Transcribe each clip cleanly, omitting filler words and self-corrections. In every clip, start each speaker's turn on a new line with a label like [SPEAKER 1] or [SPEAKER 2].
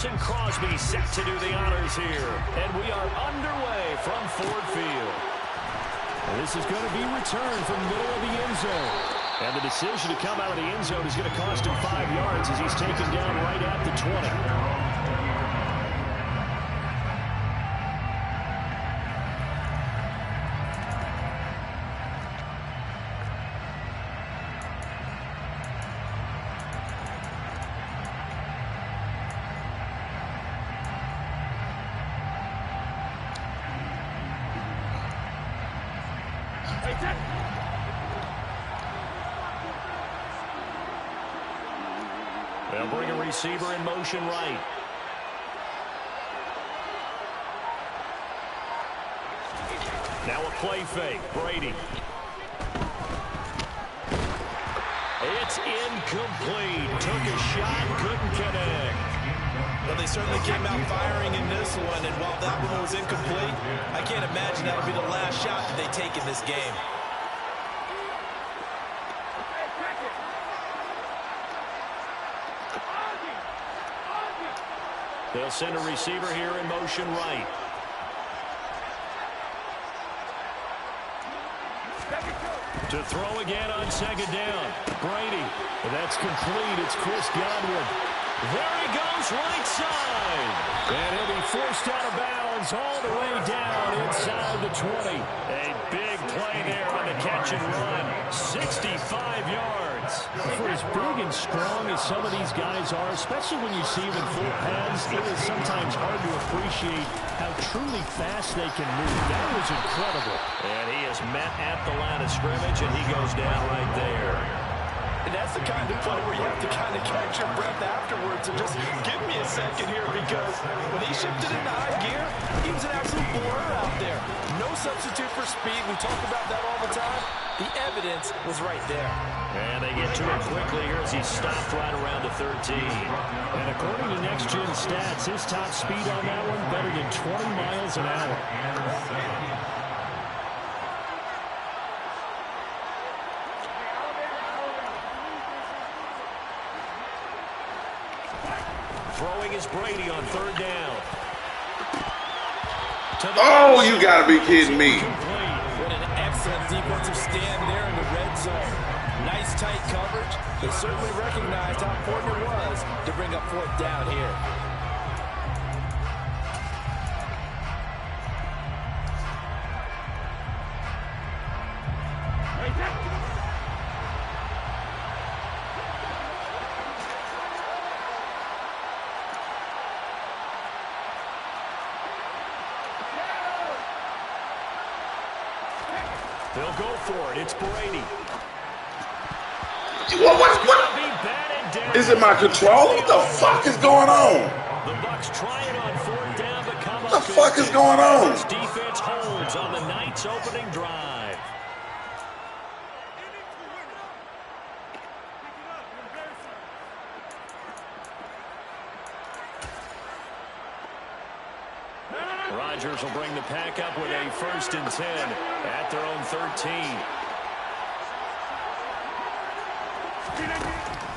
[SPEAKER 1] And Crosby set to do the honors here. And we are underway from Ford Field. And this is going to be returned from the middle of the end zone. And the decision to come out of the end zone is going to cost him 5 yards as he's taken down right at the 20. They'll bring a receiver in motion right. Now a play fake. Brady. It's incomplete. Took a shot, couldn't connect.
[SPEAKER 2] Well, they certainly came out firing in this one, and while that one was incomplete, I can't imagine that'll be the last shot that they take in this game.
[SPEAKER 1] They'll send a receiver here in motion right. To throw again on second down. Brady. That's complete. It's Chris Godwin. There he goes, right side. And he'll be forced out of bounds all the way down inside the 20. A big play there on the catch and run. 65 yards. For as big and strong as some of these guys are, especially when you see them in full pads, it is sometimes hard to appreciate how truly fast they can move. That was incredible. And he is met at the line of scrimmage, and he goes down right there.
[SPEAKER 2] And that's the kind of play where you have to kind of catch your breath afterwards and just give me a second here, because when he shifted into high gear, he was an absolute blur out there. No substitute for speed. We talk about that all the time. The evidence was right there.
[SPEAKER 1] And they get to him quickly here as he stopped right around the 13. And according to Next Gen Stats, his top speed on that one better than 20 miles an hour. Throwing is Brady on third down.
[SPEAKER 3] Oh, you gotta be kidding me.
[SPEAKER 2] What an excellent defensive stand there in the red zone. Nice tight coverage. They certainly recognized how important it was to bring up fourth down here.
[SPEAKER 1] They'll go for it. It's Brady.
[SPEAKER 3] What? Is it my controller? What the fuck is going on?
[SPEAKER 1] The Bucs trying on fourth down to come up.
[SPEAKER 3] What the fuck is going on?
[SPEAKER 1] This defense holds on the Knights' opening drive. Rodgers will bring the pack up with a 1st and 10 at their own 13.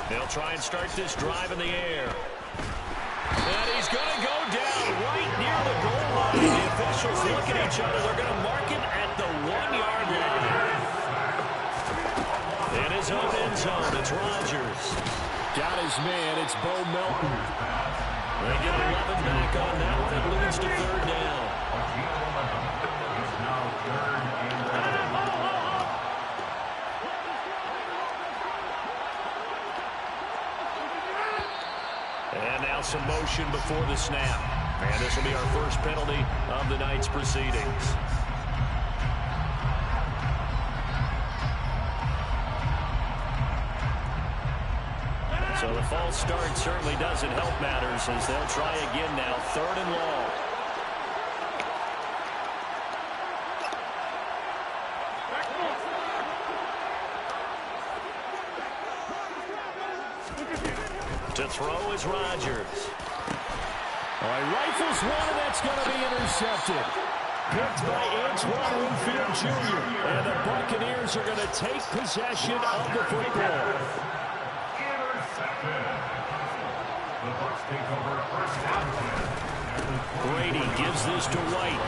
[SPEAKER 1] They'll try and start this drive in the air. And he's going to go down right near the goal line. The officials look at each other. They're going to mark him at the 1-yard line. In his own end zone, it's Rodgers. Got his man. It's Bo Melton. They get 11 back on that one. It leads to third down. And now some motion before the snap. And this will be our first penalty of the night's proceedings. So the false start certainly doesn't help matters as they'll try again now. 3rd and long. To throw is Rodgers. Oh, he rifles one, and that's going to be intercepted. Picked by Antoine Winfield Jr. And the Buccaneers are going to take possession of the football.
[SPEAKER 4] The Bucs take over first down.
[SPEAKER 1] gives this to White.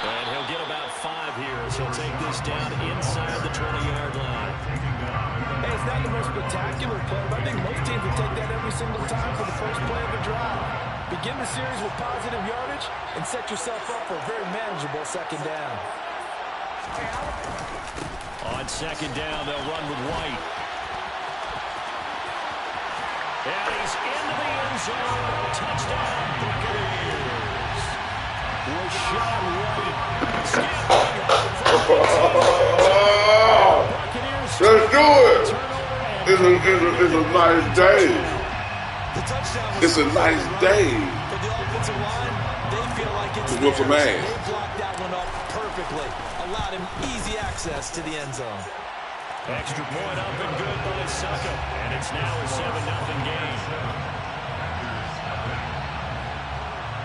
[SPEAKER 1] And he'll get about 5 here as he'll take this down inside the 20-yard line.
[SPEAKER 2] Hey, it's not the most spectacular play, but I think most teams would take that every single time for the first play of a drive. Begin the series with positive yardage and set yourself up for a very manageable second down.
[SPEAKER 1] On second down, they'll run with White. And he's into the end zone. Touchdown, Buccaneers. Rashad White.
[SPEAKER 3] Let's do it. It's a nice day. It's a nice day.
[SPEAKER 2] For the offensive line, they feel like it's
[SPEAKER 3] with a man.
[SPEAKER 2] They blocked that one up perfectly. Allowed him easy access to the end zone.
[SPEAKER 1] Extra point up and good by Succa. And it's now a 7-0 game.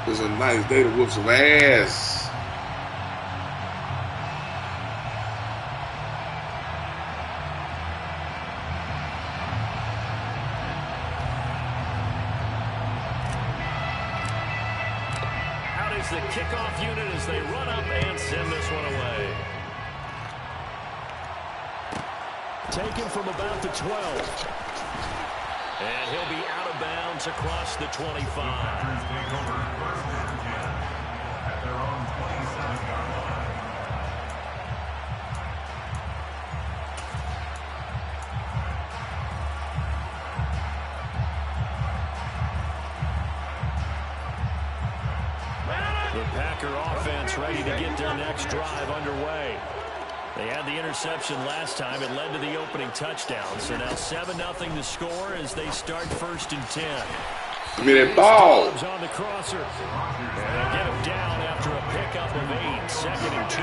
[SPEAKER 3] It's a nice day to whoop some ass.
[SPEAKER 1] Out is the kickoff unit as they run up and send this one away. Taken from about the 12. And he'll be out of bounds across the 25. The Packer offense ready to get their next drive underway. They had the interception last time. It led to the opening touchdown. So now 7-0 to score as they start 1st and 10.
[SPEAKER 3] Give me that ball.
[SPEAKER 1] On the crosser. And they'll get him down after a pickup of 8. 2nd and 2.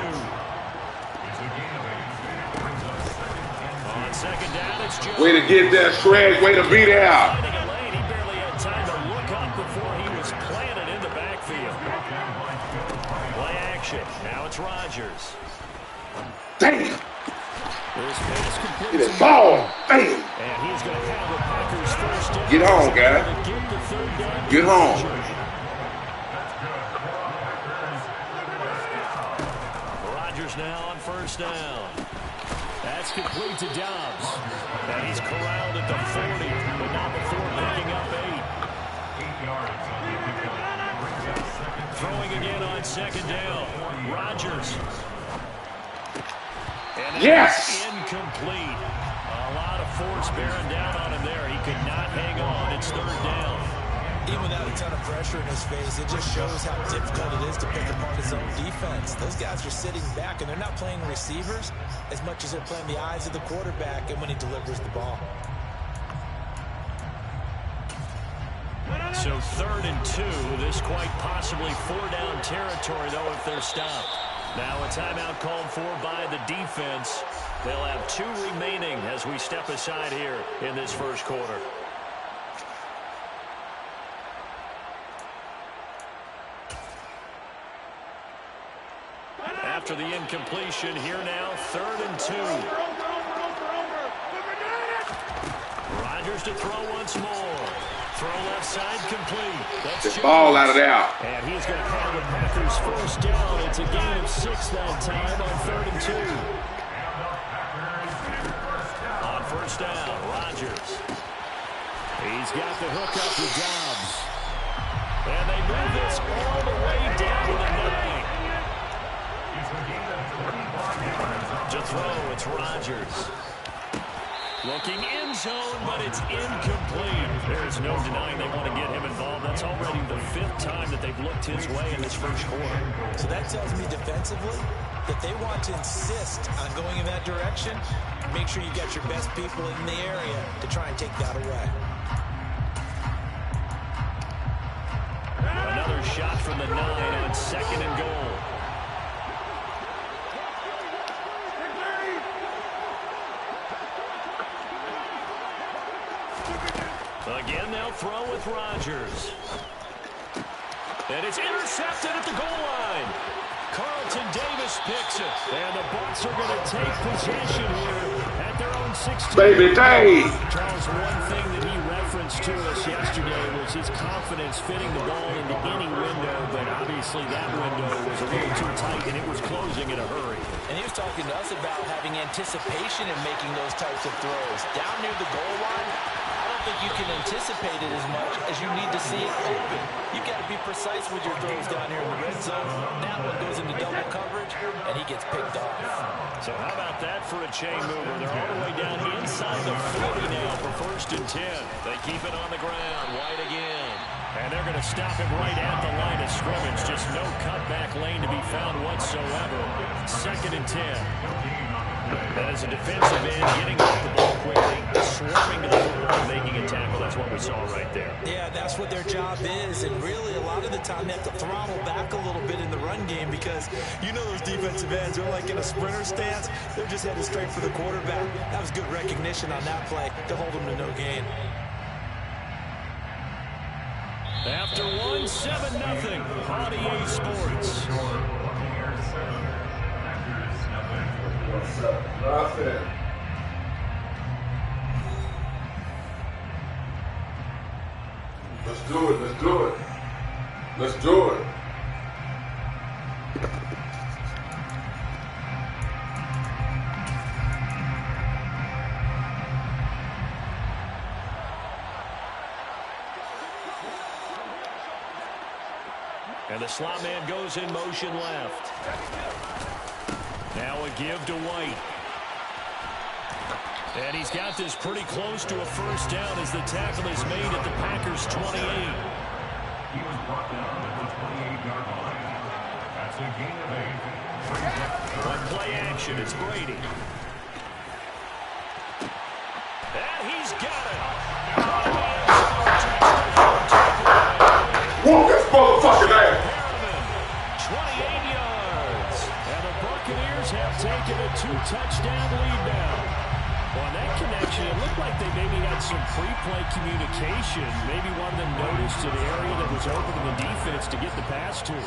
[SPEAKER 1] On second down, it's Jones.
[SPEAKER 3] Way to get that shred. Way to beat out.
[SPEAKER 1] He barely had time to look up before he was planted in the backfield. Play action. Now it's Rodgers.
[SPEAKER 3] Damn.
[SPEAKER 1] This pass complete.
[SPEAKER 3] Get that ball. Damn.
[SPEAKER 1] And he's going to have the Packers first down.
[SPEAKER 3] Get on, guy. Get home.
[SPEAKER 1] Rodgers now on 1st down. That's complete to Dobbs. And he's corralled at the 40, but not before picking up 8. Throwing again on 2nd down. Rodgers. And
[SPEAKER 3] yes!
[SPEAKER 1] Incomplete. A lot of force bearing down on him there. He could not hang on. It's 3rd down.
[SPEAKER 2] Even without a ton of pressure in his face, it just shows how difficult it is to pick apart his own defense. Those guys are sitting back, and they're not playing receivers as much as they're playing the eyes of the quarterback and when he delivers the ball.
[SPEAKER 1] So 3rd and 2. This quite possibly 4-down territory, though, if they're stopped. Now a timeout called for by the defense. They'll have 2 remaining as we step aside here in this 1st quarter. After the incompletion, here now, 3rd and 2. Rodgers to throw once more. Throw left side complete. That's
[SPEAKER 3] the ball out of there.
[SPEAKER 1] And he's going to have the Packers first down. It's a gain of 6 that time on 3rd and 2. On 1st down, Rodgers. He's got the hook up to Dobbs. And they move this all the way down to the 9. To throw, it's Rodgers. Looking in zone, but it's incomplete. There's no denying they want to get him involved. That's already the 5th time that they've looked his way in this 1st quarter.
[SPEAKER 2] So that tells me defensively that they want to insist on going in that direction. Make sure you got your best people in the area to try and take that away.
[SPEAKER 1] Another shot from the 9 on 2nd and goal. Again, they'll throw with Rodgers. And it's intercepted at the goal line. Carlton Davis picks it. And the Bucs are going to take possession here at their own 16.
[SPEAKER 3] Baby Dave.
[SPEAKER 1] Charles, one thing that he referenced reference to us yesterday was his confidence fitting the ball into any window, but obviously that window was a little too tight and it was closing in a hurry.
[SPEAKER 2] And he was talking to us about having anticipation in making those types of throws. Down near the goal line, I don't think you can anticipate it as much as you need to see it open. You've got to be precise with your throws down here in the red zone. That one goes into double coverage, and he gets picked off.
[SPEAKER 1] So how about that for a chain mover? They're all the way down inside the 40 now for 1st and 10. They keep it on the ground. White again. And they're going to stop him right at the line of scrimmage. Just no cutback lane to be found whatsoever. 2nd and 10. That is a defensive end getting off the ball quickly, swarming to the football, making a tackle. That's what we saw right there.
[SPEAKER 2] Yeah, that's what their job is. And really, a lot of the time, they have to throttle back a little bit in the run game because you know those defensive ends, they're like in a sprinter stance. They're just headed straight for the quarterback. That was good recognition on that play to hold them to no gain.
[SPEAKER 1] After 1, 7-0, Holiday A Sports.
[SPEAKER 3] Let's do it. Let's do it. Let's do it.
[SPEAKER 1] And the slot man goes in motion left. Now a give to White. And he's got this pretty close to a 1st down as the tackle is made at the Packers' 28.
[SPEAKER 4] He was brought down at the 28-yard line. That's a gain of 8.
[SPEAKER 1] On play action, it's Brady. And he's got it.
[SPEAKER 3] Whoop this motherfucking ass.
[SPEAKER 1] 28 yards. And the Buccaneers have taken a 2-touchdown lead now. On that connection, it looked like they maybe had some pre-play communication. Maybe one of them noticed an area that was open to the defense to get the pass to.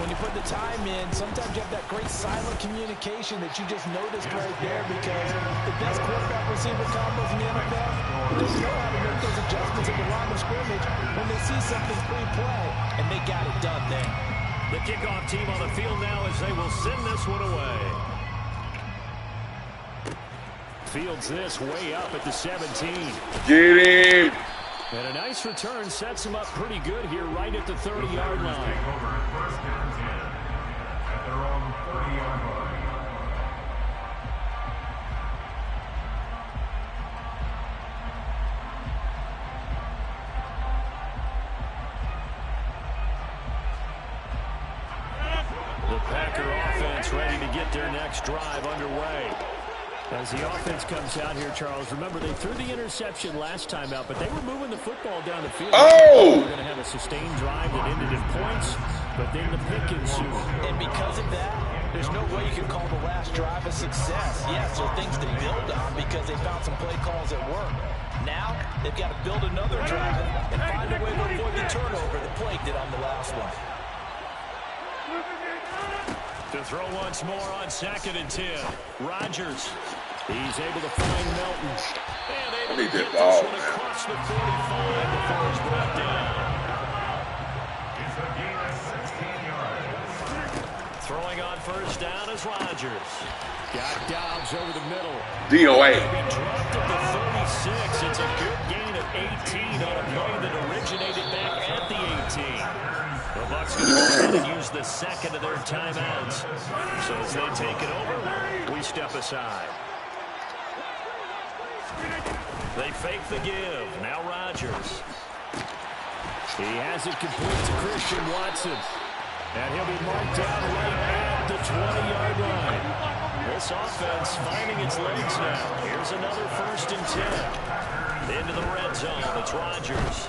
[SPEAKER 2] When you put the time in, sometimes you have that great silent communication that you just noticed right there because the best quarterback-receiver combos in the NFL, they know how to make those adjustments at the line of scrimmage when they see something pre-play, and they got it done there.
[SPEAKER 1] The kickoff team on the field now as they will send this one away. Fields this way up at the 17.
[SPEAKER 3] Get him.
[SPEAKER 1] And a nice return sets him up pretty good here right at the 30-yard line.
[SPEAKER 4] Over 1st and 10 at their own 30-yard line.
[SPEAKER 1] The Packer offense ready to get their next drive underway. As the offense comes out here, Charles, remember they threw the interception last time out, but they were moving the football down the field.
[SPEAKER 3] Oh!
[SPEAKER 1] They're going to have a sustained drive that ended in points, but then the pick ensued.
[SPEAKER 2] And because of that, there's no way you can call the last drive a success. Yes, there are things to build on because they found some play calls at work. Now, they've got to build another drive and find a way to avoid the turnover the play did on the last one.
[SPEAKER 1] To throw once more on 2nd and 10. Rodgers. He's able to find Melton. And able to get this one across the 45 before he's brought down.
[SPEAKER 4] It's a gain of 16 yards.
[SPEAKER 1] Throwing on 1st down is Rodgers. Got Dobbs over the middle.
[SPEAKER 3] DOA.
[SPEAKER 1] He dropped at the 36. It's a good gain of 18 on a play that originated back at the 18. The Bucs going to go ahead and use the 2nd of their timeouts. So as they take it over, we step aside. They fake the give. Now Rodgers. He has it complete to Christian Watson. And he'll be marked down right at the 20-yard line. This offense finding its legs now. Here's another 1st and 10. Into the red zone. It's Rodgers.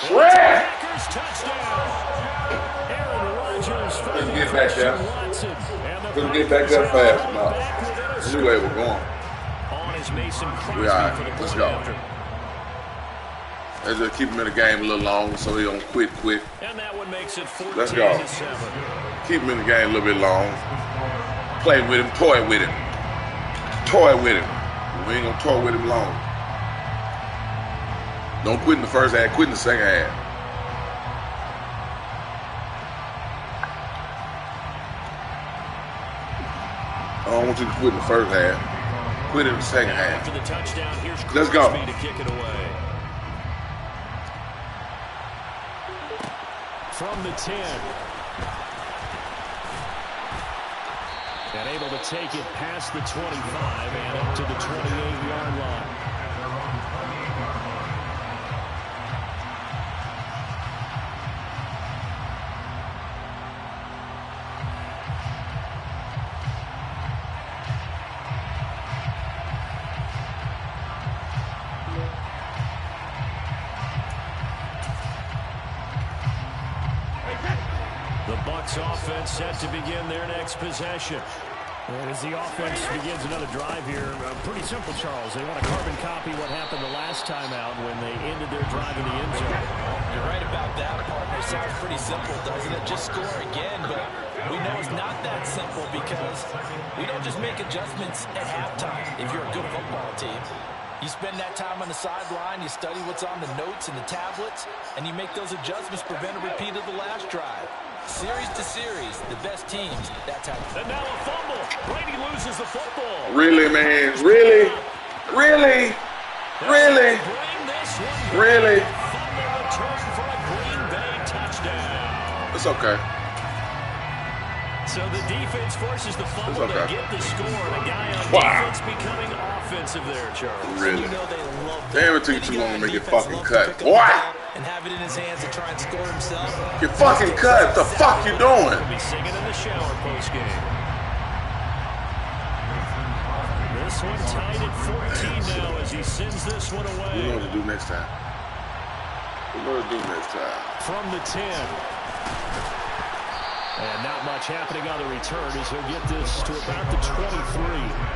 [SPEAKER 1] Packers touchdown. Aaron Rodgers
[SPEAKER 3] Couldn't get back there. Couldn't get back that fast enough. Knew where we're going.
[SPEAKER 1] On is Mason Crosby
[SPEAKER 3] We all right.
[SPEAKER 1] for the
[SPEAKER 3] Let's
[SPEAKER 1] point
[SPEAKER 3] go.
[SPEAKER 1] after.
[SPEAKER 3] Let's just keep him in the game a little longer so he don't quit quick.
[SPEAKER 1] And that one makes it 14
[SPEAKER 3] Let's go.
[SPEAKER 1] to 7.
[SPEAKER 3] Keep him in the game a little bit long. Play with him, toy with him. Toy with him. We ain't gonna toy with him long. Don't quit in the first half. Quit in the second half. I don't want you to quit in the first half. Quit in the second half.
[SPEAKER 1] After the touchdown, here's
[SPEAKER 3] Let's go.
[SPEAKER 1] Crosby to kick it away. From the 10. And able to take it past the 25 and up to the 28-yard line. The Bucs offense set to begin their next possession. And as the offense begins another drive here, pretty simple, Charles. They want to carbon copy what happened the last time out when they ended their drive in the end zone.
[SPEAKER 2] You're right about that, partner. Sounds pretty simple, doesn't it? Just score again, but we know it's not that simple because we don't just make adjustments at halftime if you're a good football team. You spend that time on the sideline, you study what's on the notes and the tablets, and you make those adjustments, prevent a repeat of the last drive. Series to series, the best teams, that's how.
[SPEAKER 1] And now a fumble. Brady loses the football.
[SPEAKER 3] Really, man? Really? Really? Really? Really?
[SPEAKER 1] Fumble return for a Green Bay touchdown.
[SPEAKER 3] It's okay.
[SPEAKER 1] So the defense forces the fumble to get the score. And a guy on defense becoming offensive there, Charles.
[SPEAKER 3] Really?
[SPEAKER 2] You know they love that.
[SPEAKER 3] Damn, it took you too long to make it fucking cut. What?
[SPEAKER 2] And have it in his hands to try and score himself.
[SPEAKER 3] You fucking cut. The fuck you doing?
[SPEAKER 1] He'll be singing in the shower post-game. This one tied at 14 now as he sends this one away.
[SPEAKER 3] We know what to do next time. We know what to do next time.
[SPEAKER 1] From the 10. And not much happening on the return as he'll get this to about the 23.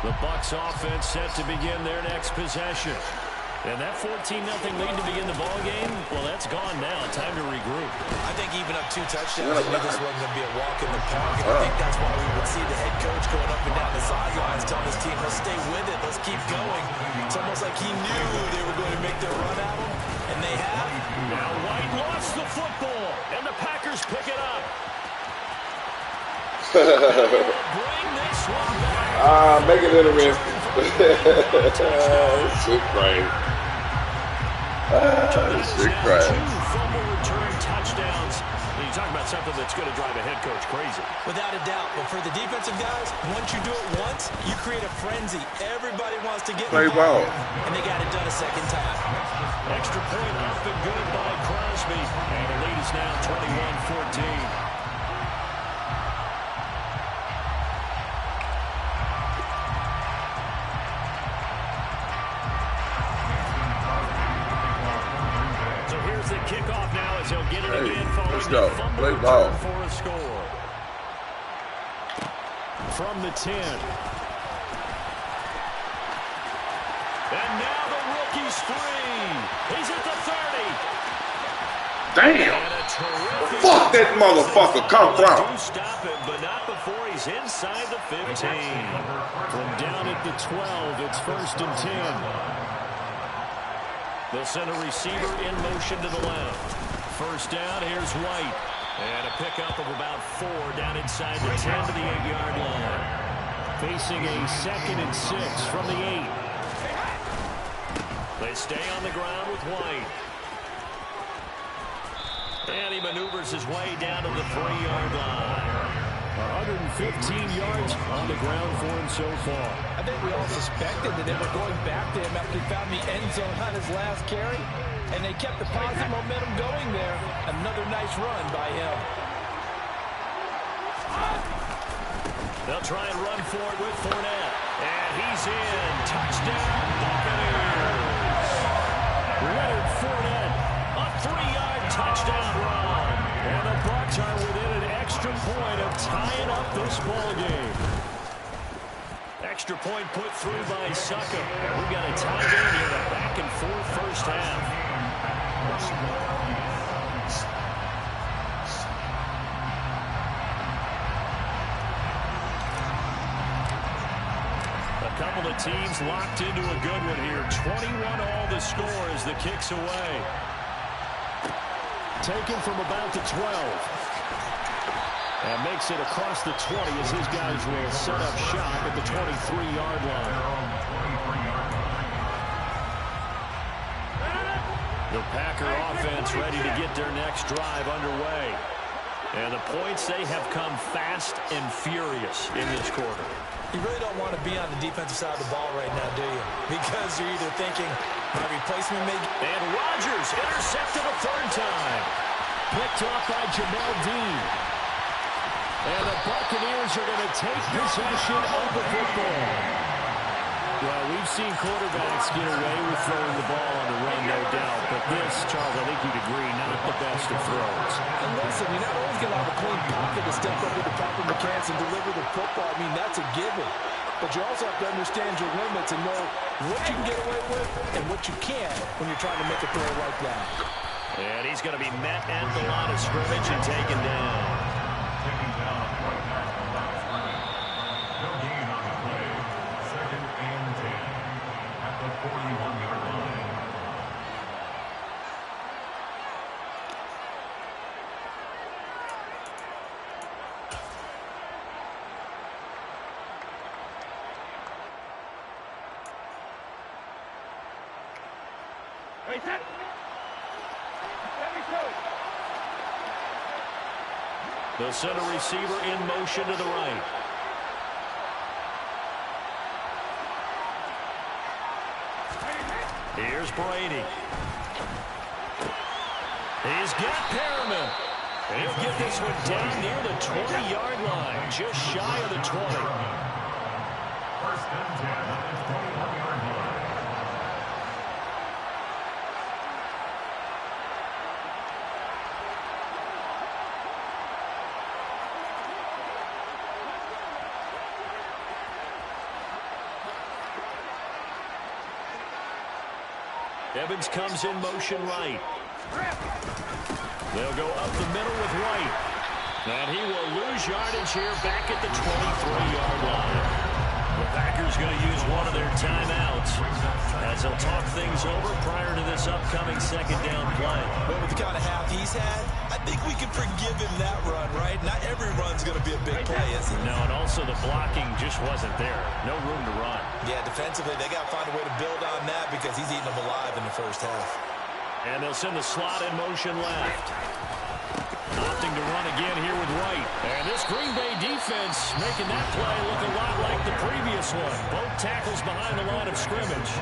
[SPEAKER 1] The Bucs offense set to begin their next possession. And that 14-0 lead to begin the ballgame, well, that's gone now. Time to regroup.
[SPEAKER 2] I think even up 2 touchdowns, I knew this wasn't going to be a walk in the park. And I think that's why we would see the head coach going up and down the sidelines telling his team, let's stay with it, let's keep going. It's almost like he knew they were going to make their run at him, and they have.
[SPEAKER 1] Now White lost the football, and the Packers pick it up. Bring this one back.
[SPEAKER 3] Make it interesting. Shit crazy. Shit crazy.
[SPEAKER 1] 2 fumble return touchdowns. You talk about something that's going to drive a head coach crazy.
[SPEAKER 2] Without a doubt. But for the defensive guys, once you do it once, you create a frenzy. Everybody wants to get
[SPEAKER 3] Play ball.
[SPEAKER 2] And they got it done a second time.
[SPEAKER 1] Extra point up and good by Crosby. And the lead is now 21-14. The kickoff now as he'll get it again following
[SPEAKER 3] let's go.
[SPEAKER 1] the fumble
[SPEAKER 3] Play ball.
[SPEAKER 1] for a score. From the 10. And now the rookie's free. He's at the 30.
[SPEAKER 3] Damn. Fuck that motherfucker come from.
[SPEAKER 1] Do stop him, but not before he's inside the 15. From down at the 12, it's 1st and 10. They'll send a receiver in motion to the left. First down, here's White. And a pickup of about 4 down inside the 10 to the 8-yard line. Facing a 2nd and 6 from the 8. They stay on the ground with White. And he maneuvers his way down to the 3-yard line. 115 yards on the ground for him so far.
[SPEAKER 2] I think we all suspected that they were going back to him after he found the end zone on his last carry, and they kept the positive momentum going there. Another nice run by him.
[SPEAKER 1] They'll try and run for it with Fournette. And he's in. Touchdown, Buccaneers. Leonard Fournette, a 3-yard touchdown run. And the Bucs are within an extra point of tying up this ball game. Extra point put through by Suckup. And we've got a tie game here, a back-and-forth first half.
[SPEAKER 3] 1
[SPEAKER 1] the teams locked into a good one here. 21 all the score as the kick's away. Taken from about the 12. And makes it across the 20 as his guys will set up shop at the 23-yard line. The Packer offense ready to get their next drive underway. And the points, they have come fast and furious in this quarter.
[SPEAKER 2] You really don't want to be on the defensive side of the ball right now, do you? Because you're either thinking, my replacement may...
[SPEAKER 1] And Rodgers intercepted a third time. Picked off by Jamel Dean. And the Buccaneers are going to take possession of the football. Well, we've seen quarterbacks get away with throwing the ball on the run, no doubt. But this, Charles, I think you'd agree, not the best of throws.
[SPEAKER 2] And listen, you're not always going to have a clean pocket to step up with the proper mechanics and deliver the football. I mean, that's a given. But you also have to understand your limits and know what you can get away with and what you can't when you're trying to make a throw like that.
[SPEAKER 1] And he's going to be met at the line of scrimmage and taken down.
[SPEAKER 4] Taken down right now from about 3. No gain on the play. 2nd and 10 at the 41-yard line.
[SPEAKER 1] The center receiver in motion to the right. Here's Brady. He's got Perriman. He'll get this one down near the 20-yard line, just shy of the 20.
[SPEAKER 4] 1st and 10 at the 21-yard line.
[SPEAKER 1] Evans comes in motion right. They'll go up the middle with White. And he will lose yardage here back at the 23-yard line. The Packers going to use one of their timeouts as they'll talk things over prior to this upcoming 2nd down play.
[SPEAKER 2] But with the kind of half he's had, I think we can forgive him that run, right? Not every run's going to be a big play, is it?
[SPEAKER 1] No, and also the blocking just wasn't there. No room to run.
[SPEAKER 2] Yeah, defensively, they got to find a way to build on that because he's eating them alive in the first half.
[SPEAKER 1] And they'll send the slot in motion left. Opting to run again here with White. And this Green Bay defense making that play look a lot like the previous one. Both tackles behind the line of scrimmage.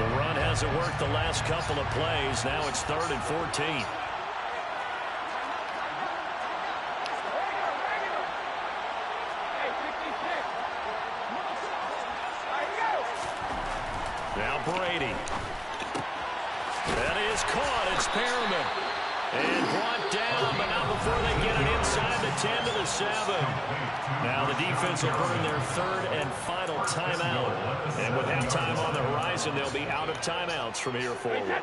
[SPEAKER 1] The run hasn't worked the last couple of plays. Now it's 3rd and 14. Now Brady. That is caught. It's Perriman. And brought down, but not before they get it inside the 10 to the 7. Now the defense will burn their 3rd and final timeout. And with halftime on the horizon, they'll be out of timeouts from here forward.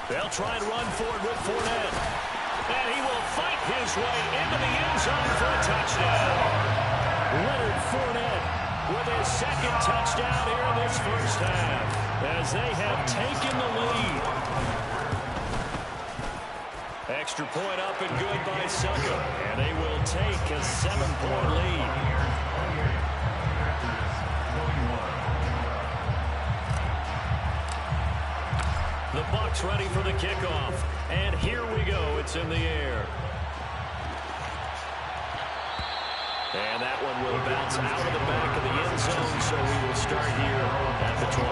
[SPEAKER 1] They'll try and run forward with Fournette. And he will fight his way into the end zone for a touchdown. Leonard Fournette with his 2nd touchdown here in this first half as they have taken the lead. Extra point up and good by Sucker. And they will take a 7-point lead. The Bucs ready for the kickoff. And here we go. It's in the air. And that one will bounce out of the back of the end zone, so we will start here at the 25.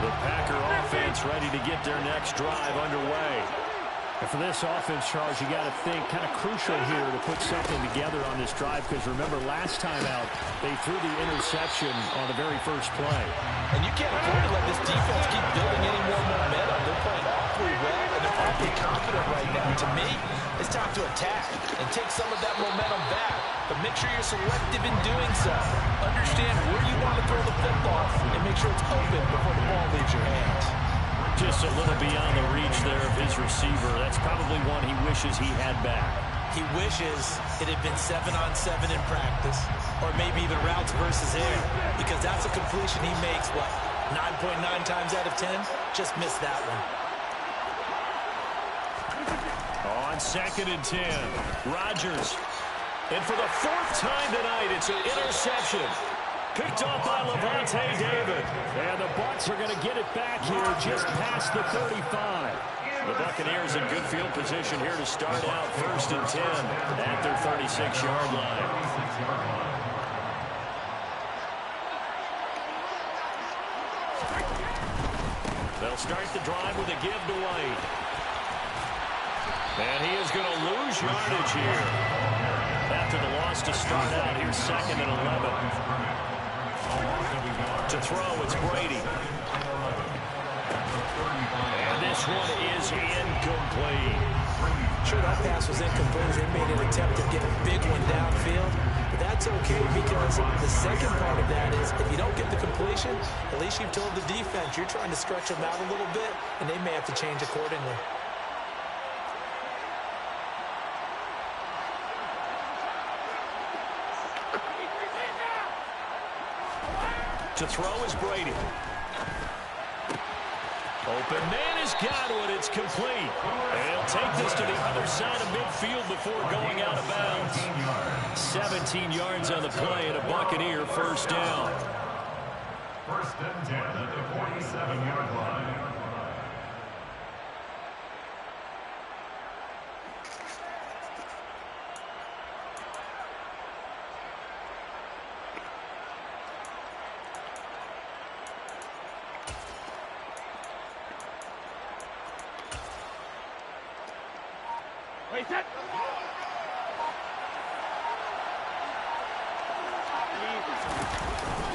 [SPEAKER 1] The Packer offense ready to get their next drive underway.
[SPEAKER 5] And for this offense, Charles, you got to think kind of crucial here to put something together on this drive because remember last time out they threw the interception on the very first play.
[SPEAKER 2] And you can't afford to let this defense keep building any more momentum. They're playing awfully well and they're awfully confident To me, it's time to attack and take some of that momentum back. But make sure you're selective in doing so. Understand where you want to throw the football and make sure it's open before the ball leaves your hands.
[SPEAKER 5] Just a little beyond the reach there of his receiver. That's probably one he wishes he had back.
[SPEAKER 2] He wishes it had been 7-on-7 in practice, or maybe even routes versus air, because that's a completion he makes, what, 9.9 times out of 10? Just missed that one.
[SPEAKER 1] On 2nd and 10, Rodgers. And for the 4th time tonight, it's an interception. Picked off by Levante David. And the Bucs are going to get it back here just past the 35. The Buccaneers in good field position here to start out 1st and 10 at their 36-yard line. They'll start the drive with a give to White. And he is going to lose yardage here. After the loss to start out, here's 2nd and 11. To throw, it's Brady. And this one is incomplete.
[SPEAKER 2] Sure, that pass was incomplete as they made an attempt to get a big one downfield. But that's okay because the second part of that is if you don't get the completion, at least you've told the defense you're trying to stretch them out a little bit, and they may have to change accordingly.
[SPEAKER 1] To throw is Brady. Open man is Godwin. It's complete. And he'll take this to the other side of midfield before going out of bounds. 17 yards on the play and a Buccaneer first down.
[SPEAKER 4] 1st and 10 at the 47-yard line.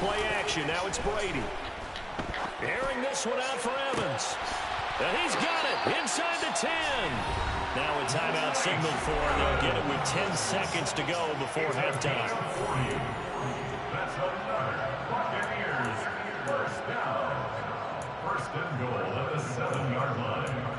[SPEAKER 1] Play action. Now it's Brady. Airing this one out for Evans. And he's got it inside the 10. Now a timeout signal for him. They'll get it with 10 seconds to go before halftime.
[SPEAKER 4] That's another Buccaneers first down. 1st and goal at the 7-yard line.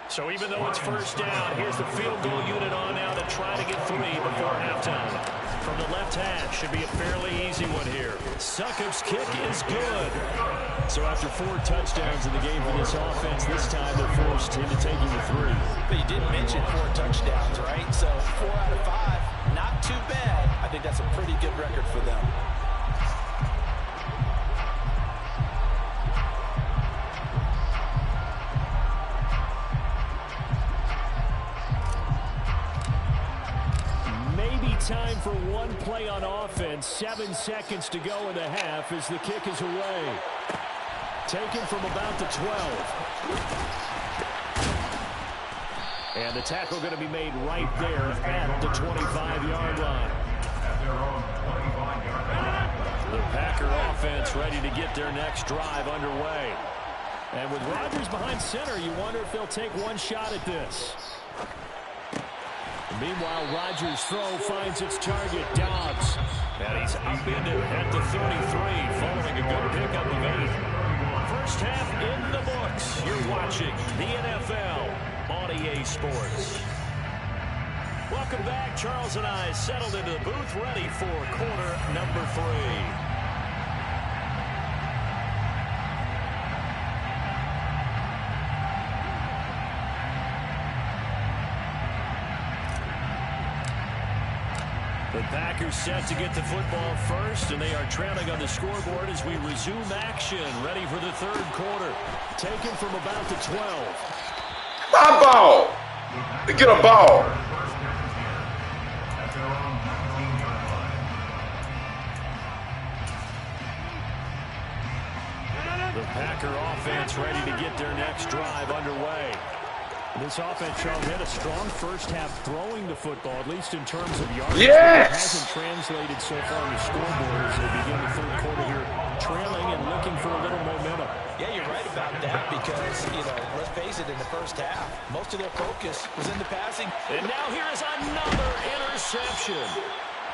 [SPEAKER 1] So even though it's first down, here's the field goal unit on now to try to get 3 before halftime. From the left hash, should be a fairly easy one here. Succop's kick is good. So after 4 touchdowns in the game for this offense, this time they're forced into taking the 3.
[SPEAKER 2] But you did mention 4 touchdowns, right? So 4 out of 5, not too bad. I think that's a pretty good record for them.
[SPEAKER 1] Time for one play on offense. 7 seconds to go in the half as the kick is away. Taken from about the 12. And the tackle going to be made right there at the 25-yard line. The Packer offense ready to get their next drive underway. And with Rodgers behind center, you wonder if they'll take one shot at this. Meanwhile, Rodgers' throw finds its target, Dobbs. And he's upended at the 33, following a good pickup of 8. First half in the books. You're watching the NFL on EA Sports. Welcome back. Charles and I settled into the booth, ready for quarter number 3. The Packers set to get the football first, and they are trailing on the scoreboard as we resume action, ready for the 3rd quarter. Taken from about the 12.
[SPEAKER 3] My ball! Get a ball!
[SPEAKER 1] The Packer offense ready to get their next drive underway. This offense, Charles, had a strong first half throwing the football, at least in terms of yards.
[SPEAKER 3] Yes!
[SPEAKER 1] It hasn't translated so far on the scoreboard as they begin the third quarter here, trailing and looking for a little momentum.
[SPEAKER 2] Yeah, you're right about that because, let's face it, in the first half, most of their focus was in the passing.
[SPEAKER 1] And now here is another interception.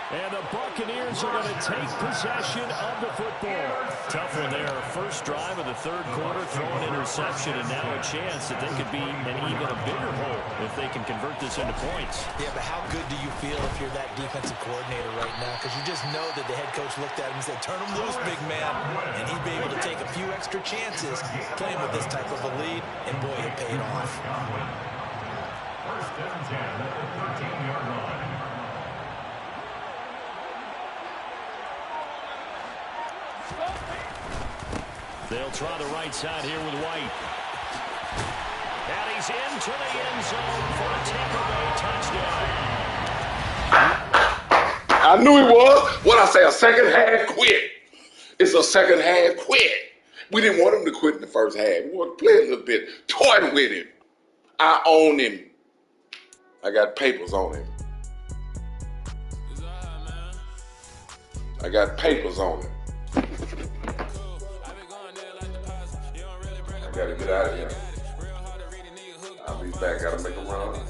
[SPEAKER 1] And the Buccaneers are going to take possession of the football. Tough one there. First drive of the third quarter, throw an interception, and now a chance that they could be in even a bigger hole if they can convert this into points.
[SPEAKER 2] Yeah, but how good do you feel if you're that defensive coordinator right now? Because you just know that the head coach looked at him and said, turn him loose, big man. And he'd be able to take a few extra chances playing with this type of a lead, and boy, it paid off.
[SPEAKER 4] First and 10 at the 13-yard line.
[SPEAKER 1] They'll try the right side here with White. And he's into the end zone for a Tampa Bay touchdown.
[SPEAKER 3] I knew he was. What I say, a second half quit. It's a second half quit. We didn't want him to quit in the first half. We wanted to play a little bit, toy with him. I own him. I got papers on him. I got papers on him. I gotta get out of here. I'll be back. Gotta make a run.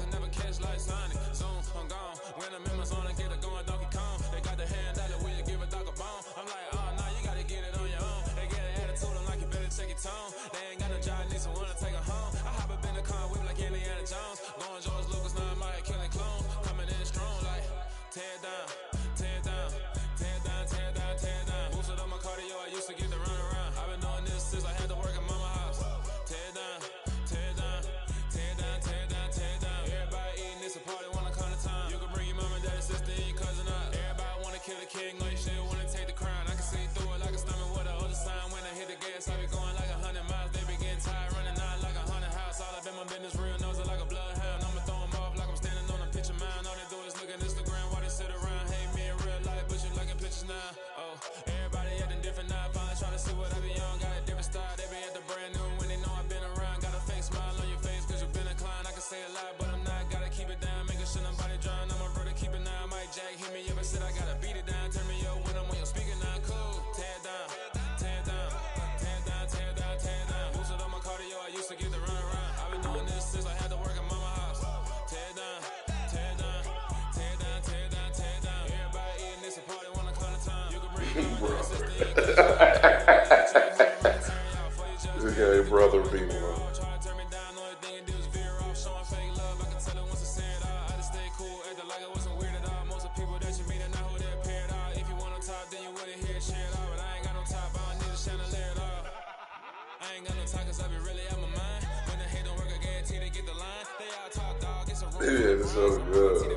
[SPEAKER 3] Okay, brother, people. Yeah, it's so good.